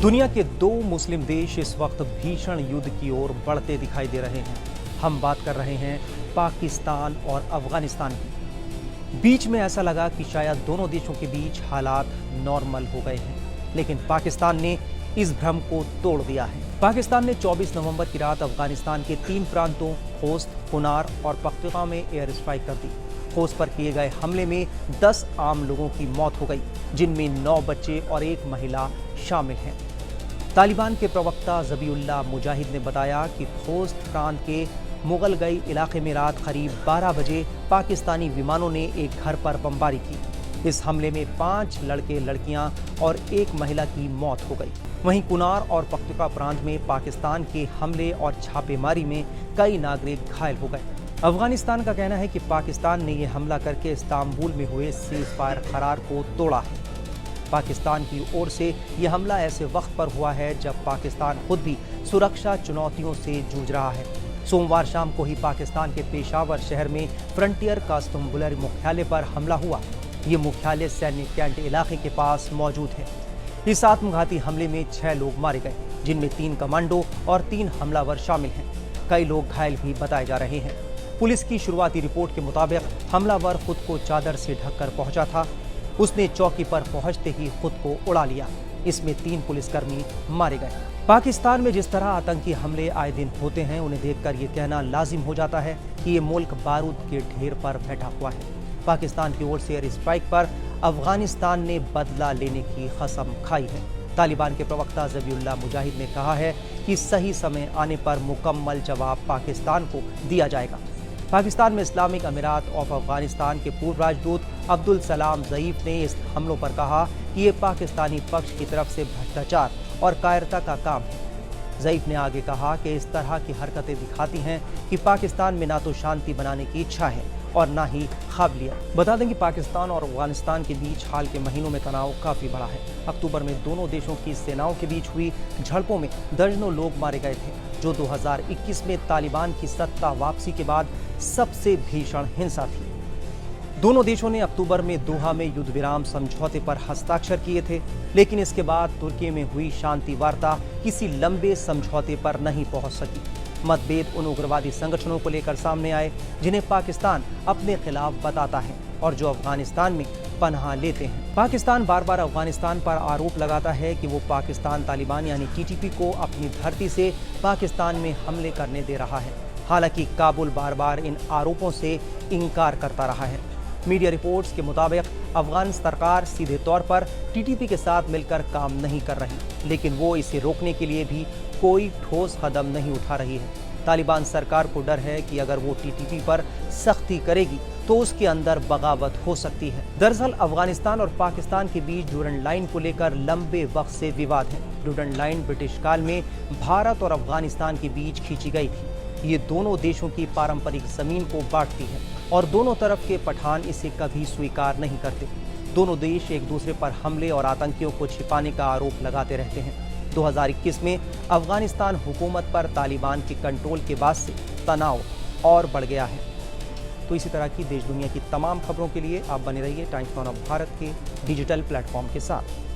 दुनिया के दो मुस्लिम देश इस वक्त भीषण युद्ध की ओर बढ़ते दिखाई दे रहे हैं। हम बात कर रहे हैं पाकिस्तान और अफगानिस्तान की। बीच में ऐसा लगा कि शायद दोनों देशों के बीच हालात नॉर्मल हो गए हैं, लेकिन पाकिस्तान ने इस भ्रम को तोड़ दिया है। पाकिस्तान ने 24 नवंबर की रात अफगानिस्तान के 3 प्रांतों खोस्त, कुनार और पख्तूनख्वा में एयर स्ट्राइक कर दी। खोस्त पर किए गए हमले में 10 आम लोगों की मौत हो गई, जिनमें 9 बच्चे और 1 महिला शामिल हैं। तालिबान के प्रवक्ता ज़बीउल्लाह मुजाहिद ने बताया कि खोस्त प्रांत के मुगलगई इलाके में रात करीब 12 बजे पाकिस्तानी विमानों ने एक घर पर बमबारी की। इस हमले में 5 लड़के लड़कियां और 1 महिला की मौत हो गई। वहीं कुनार और पख्तूनख्वा प्रांत में पाकिस्तान के हमले और छापेमारी में कई नागरिक घायल हो गए। अफगानिस्तान का कहना है कि पाकिस्तान ने यह हमला करके इस्तांबुल में हुए सीज फायर करार को तोड़ा है। पाकिस्तान की ओर से यह हमला ऐसे वक्त पर हुआ है जब पाकिस्तान खुद भी सुरक्षा चुनौतियों से जूझ रहा है। सोमवार शाम को ही पाकिस्तान के पेशावर शहर में फ्रंटियर कास्टोमुलरी मुख्यालय पर हमला हुआ। ये मुख्यालय सैन्य कैंट इलाके के पास मौजूद है। इस आत्मघाती हमले में 6 लोग मारे गए, जिनमें 3 कमांडो और 3 हमलावर शामिल हैं। कई लोग घायल भी बताए जा रहे हैं। पुलिस की शुरुआती रिपोर्ट के मुताबिक हमलावर खुद को चादर से ढककर पहुंचा था। उसने चौकी पर पहुंचते ही खुद को उड़ा लिया। इसमें 3 पुलिसकर्मी मारे गए। पाकिस्तान में जिस तरह आतंकी हमले आए दिन होते हैं, उन्हें देखकर ये कहना लाजिम हो जाता है कि ये मुल्क बारूद के ढेर पर बैठा हुआ है। पाकिस्तान की ओर से एयर स्ट्राइक पर अफगानिस्तान ने बदला लेने की कसम खाई है। तालिबान के प्रवक्ता ज़बीउल्लाह मुजाहिद ने कहा है कि सही समय आने पर मुकम्मल जवाब पाकिस्तान को दिया जाएगा। पाकिस्तान में इस्लामिक अमीरात ऑफ अफगानिस्तान के पूर्व राजदूत अब्दुल सलाम ज़ईफ ने इस हमलों पर कहा कि ये पाकिस्तानी पक्ष की तरफ से भ्रष्टाचार और कायरता का काम है। ज़ईफ ने आगे कहा कि इस तरह की हरकतें दिखाती हैं कि पाकिस्तान में ना तो शांति बनाने की इच्छा है और ना ही काबिलियत। बता दें कि पाकिस्तान और अफगानिस्तान के बीच हाल के महीनों में तनाव काफ़ी बढ़ा है। अक्टूबर में दोनों देशों की सेनाओं के बीच हुई झड़पों में दर्जनों लोग मारे गए थे, जो 2021 में तालिबान की सत्ता वापसी के बाद सबसे भीषण हिंसा थी। दोनों देशों ने अक्टूबर में दोहा में युद्ध विराम समझौते पर हस्ताक्षर किए थे, लेकिन इसके बाद तुर्की में हुई शांति वार्ता किसी लंबे समझौते पर नहीं पहुंच सकी। मतभेद उन उग्रवादी संगठनों को लेकर सामने आए जिन्हें पाकिस्तान अपने खिलाफ बताता है और जो अफगानिस्तान में पनाह लेते हैं। पाकिस्तान बार बार अफगानिस्तान पर आरोप लगाता है कि वो पाकिस्तान तालिबान यानी टीटीपी को अपनी धरती से पाकिस्तान में हमले करने दे रहा है। हालांकि काबुल बार बार इन आरोपों से इनकार करता रहा है। मीडिया रिपोर्ट्स के मुताबिक अफगान सरकार सीधे तौर पर टीटीपी के साथ मिलकर काम नहीं कर रही, लेकिन वो इसे रोकने के लिए भी कोई ठोस कदम नहीं उठा रही है। तालिबान सरकार को डर है कि अगर वो टीटीपी पर सख्ती करेगी तो उसके अंदर बगावत हो सकती है। दरअसल अफगानिस्तान और पाकिस्तान के बीच ड्यूरंड लाइन को लेकर लंबे वक्त से विवाद है। ड्यूरंड लाइन ब्रिटिश काल में भारत और अफगानिस्तान के बीच खींची गई थी। ये दोनों देशों की पारंपरिक जमीन को बांटती है और दोनों तरफ के पठान इसे कभी स्वीकार नहीं करते। दोनों देश एक दूसरे पर हमले और आतंकियों को छिपाने का आरोप लगाते रहते हैं। 2021 में अफगानिस्तान हुकूमत पर तालिबान के कंट्रोल के बाद से तनाव और बढ़ गया है। तो इसी तरह की देश दुनिया की तमाम खबरों के लिए आप बने रहिए टाइम्स ऑफ भारत के डिजिटल प्लेटफॉर्म के साथ।